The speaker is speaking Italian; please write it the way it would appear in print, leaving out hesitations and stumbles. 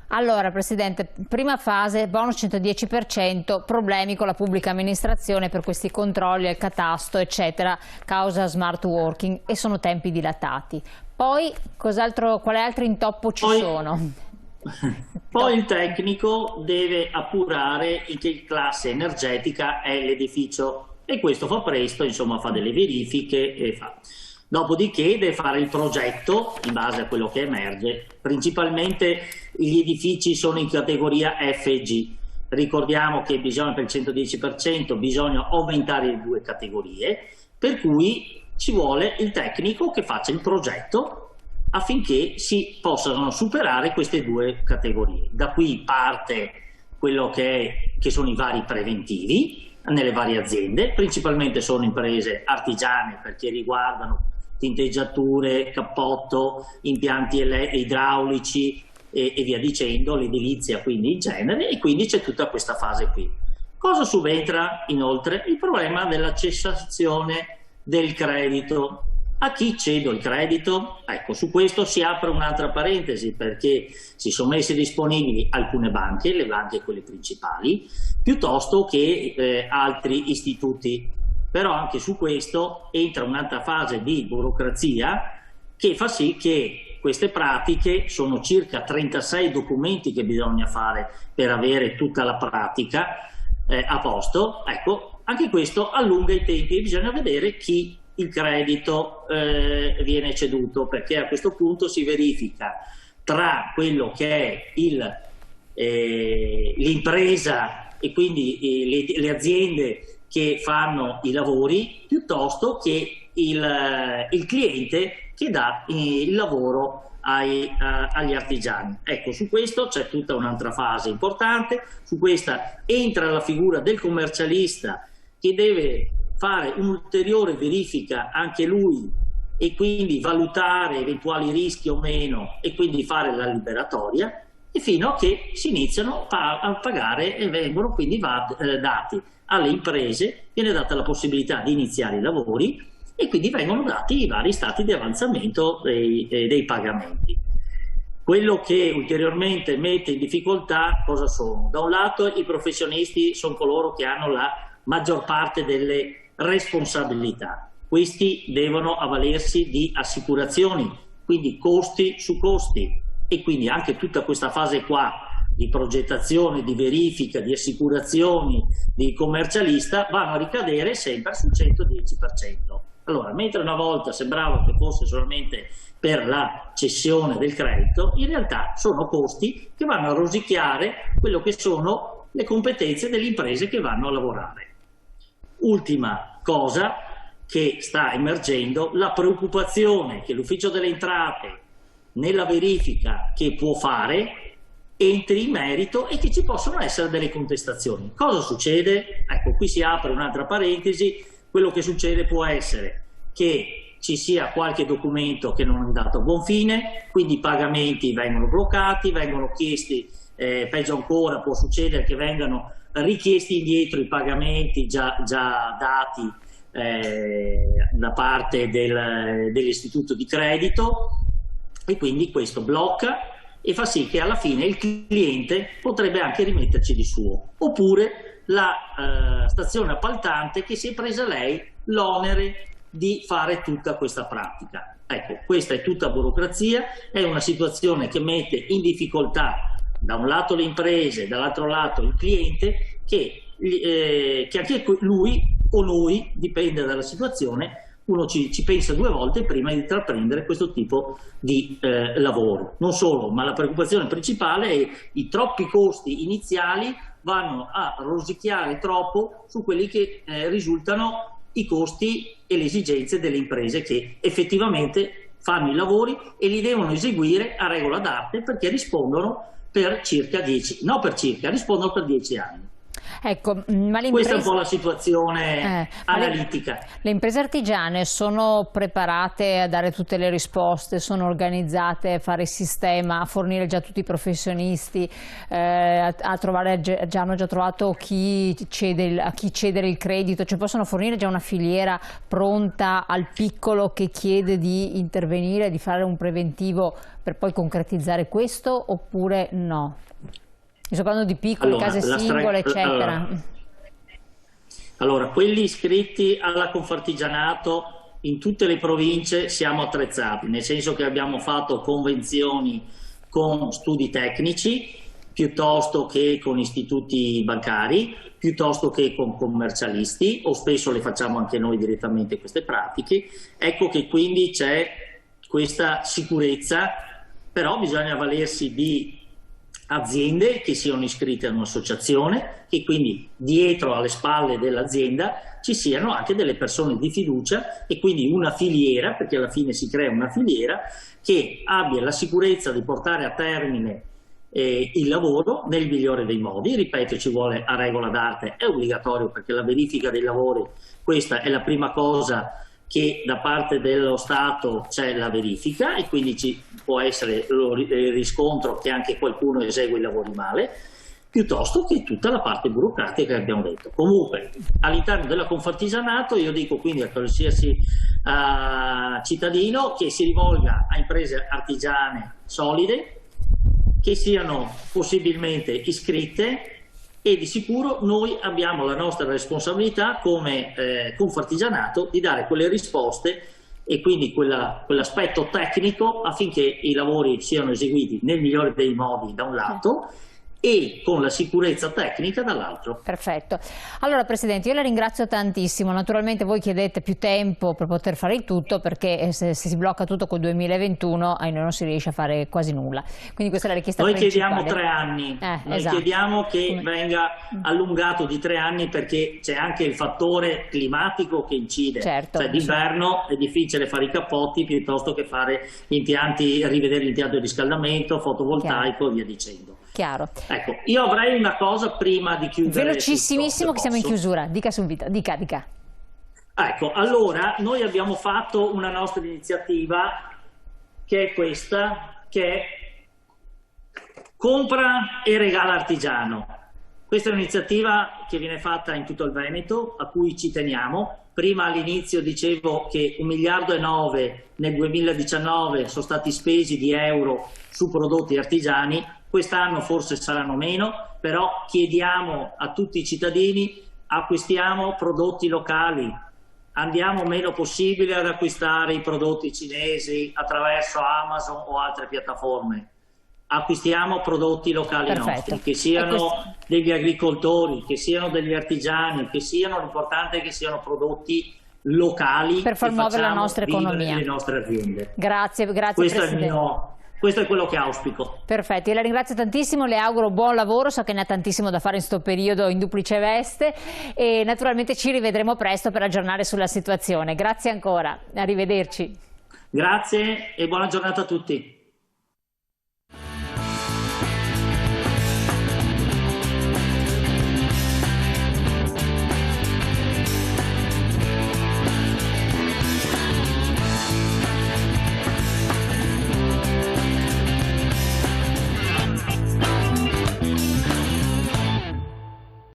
Allora, Presidente, prima fase, bonus 110%, problemi con la pubblica amministrazione per questi controlli al catasto, eccetera, causa smart working e sono tempi dilatati. Poi, quale altro intoppo ci sono? Poi il tecnico deve appurare in che classe energetica è l'edificio e questo fa presto, insomma fa delle verifiche e fa. Dopodiché deve fare il progetto in base a quello che emerge. Principalmente gli edifici sono in categoria F e G. Ricordiamo che bisogna per il 110% bisogna aumentare le due categorie, per cui ci vuole il tecnico che faccia il progetto affinché si possano superare queste due categorie. Da qui parte quello che sono i vari preventivi nelle varie aziende, principalmente sono imprese artigiane perché riguardano tinteggiature, cappotto, impianti idraulici e via dicendo, l'edilizia quindi in genere, e quindi c'è tutta questa fase qui. Cosa subentra inoltre? Il problema della cessazione del credito. A chi cedo il credito? Ecco, su questo si apre un'altra parentesi perché si sono messe disponibili alcune banche, le banche quelle principali, piuttosto che altri istituti. Però anche su questo entra un'altra fase di burocrazia che fa sì che queste pratiche, sono circa 36 documenti che bisogna fare per avere tutta la pratica a posto. Ecco, anche questo allunga i tempi e bisogna vedere chi il credito viene ceduto, perché a questo punto si verifica tra quello che è l'impresa e quindi le aziende che fanno i lavori piuttosto che il cliente che dà il lavoro agli artigiani. Ecco, su questo c'è tutta un'altra fase importante, su questa entra la figura del commercialista che deve fare un'ulteriore verifica anche lui e quindi valutare eventuali rischi o meno e quindi fare la liberatoria, e fino a che si iniziano a pagare e vengono quindi dati alle imprese, viene data la possibilità di iniziare i lavori e quindi vengono dati i vari stati di avanzamento dei pagamenti. Quello che ulteriormente mette in difficoltà cosa sono? Da un lato i professionisti sono coloro che hanno la maggior parte delle responsabilità. Questi devono avvalersi di assicurazioni, quindi costi su costi, e quindi anche tutta questa fase qua di progettazione, di verifica, di assicurazioni, di commercialista vanno a ricadere sempre sul 110%. Allora, mentre una volta sembrava che fosse solamente per la cessione del credito, in realtà sono costi che vanno a rosicchiare quello che sono le competenze delle imprese che vanno a lavorare. Ultima cosa che sta emergendo, la preoccupazione che l'Ufficio delle Entrate nella verifica che può fare entri in merito e che ci possono essere delle contestazioni. Cosa succede? Ecco, qui si apre un'altra parentesi. Quello che succede può essere che ci sia qualche documento che non è andato a buon fine, quindi i pagamenti vengono bloccati, vengono chiesti, peggio ancora può succedere che vengano richiesti indietro i pagamenti già dati da parte dell'istituto di credito, e quindi questo blocca e fa sì che alla fine il cliente potrebbe anche rimetterci di suo, oppure la stazione appaltante che si è presa lei l'onere di fare tutta questa pratica. Ecco, questa è tutta burocrazia, è una situazione che mette in difficoltà da un lato le imprese, dall'altro lato il cliente, che anche lui o noi, dipende dalla situazione, uno ci pensa due volte prima di intraprendere questo tipo di lavoro. Non solo, ma la preoccupazione principale è i troppi costi iniziali vanno a rosicchiare troppo su quelli che risultano i costi e le esigenze delle imprese che effettivamente fanno i lavori e li devono eseguire a regola d'arte, perché rispondono per circa 10 anni. Ecco, ma questa è un po' la situazione analitica. Le imprese artigiane sono preparate a dare tutte le risposte, sono organizzate a fare sistema, a fornire già tutti i professionisti, a trovare, hanno già trovato a chi cedere il credito, cioè possono fornire già una filiera pronta al piccolo che chiede di intervenire, di fare un preventivo per poi concretizzare questo, oppure no? Mi sto parlando di piccole, case singole, eccetera. Allora, quelli iscritti alla Confartigianato in tutte le province siamo attrezzati, nel senso che abbiamo fatto convenzioni con studi tecnici, piuttosto che con istituti bancari, piuttosto che con commercialisti, o spesso le facciamo anche noi direttamente queste pratiche. Ecco che quindi c'è questa sicurezza, però bisogna avvalersi di aziende che siano iscritte a un'associazione, che quindi dietro alle spalle dell'azienda ci siano anche delle persone di fiducia e quindi una filiera, perché alla fine si crea una filiera che abbia la sicurezza di portare a termine il lavoro nel migliore dei modi. Ripeto, ci vuole a regola d'arte, è obbligatorio, perché la verifica dei lavori, questa è la prima cosa, che da parte dello Stato c'è la verifica e quindi ci può essere il riscontro che anche qualcuno esegue i lavori male, piuttosto che tutta la parte burocratica che abbiamo detto. Comunque all'interno della Confartigianato io dico quindi a qualsiasi cittadino che si rivolga a imprese artigiane solide, che siano possibilmente iscritte, e di sicuro noi abbiamo la nostra responsabilità come Confartigianato di dare quelle risposte e quindi quell'aspetto tecnico affinché i lavori siano eseguiti nel migliore dei modi da un lato e con la sicurezza tecnica dall'altro. Perfetto. Allora Presidente, io la ringrazio tantissimo. Naturalmente voi chiedete più tempo per poter fare il tutto, perché se si blocca tutto col 2021 noi non si riesce a fare quasi nulla. Quindi questa è la richiesta principale. Noi chiediamo 3 anni, noi esatto. Chiediamo che venga allungato di 3 anni, perché c'è anche il fattore climatico che incide. Certo, cioè d'inverno è difficile fare i cappotti piuttosto che fare impianti, rivedere l'impianto di riscaldamento, fotovoltaico e via dicendo. Chiaro. Ecco, io avrei una cosa prima di chiudere. Velocissimissimo, che siamo in chiusura. Dica subito, dica. Ecco, allora noi abbiamo fatto una nostra iniziativa che è questa, che è Compra e Regala Artigiano. Questa è un'iniziativa che viene fatta in tutto il Veneto, a cui ci teniamo. Prima all'inizio dicevo che 1,9 miliardi nel 2019 sono stati spesi di euro su prodotti artigiani. Quest'anno forse saranno meno, però chiediamo a tutti i cittadini: acquistiamo prodotti locali, andiamo meno possibile ad acquistare i prodotti cinesi attraverso Amazon o altre piattaforme, acquistiamo prodotti locali nostri, che siano degli agricoltori, che siano degli artigiani, che siano, l'importante è che siano prodotti locali per far muovere la nostra economia, le nostre aziende. Grazie Questo Presidente. Questo è quello che auspico. Perfetto, io la ringrazio tantissimo, le auguro buon lavoro, so che ne ha tantissimo da fare in questo periodo in duplice veste e naturalmente ci rivedremo presto per aggiornare sulla situazione. Grazie ancora, arrivederci. Grazie e buona giornata a tutti.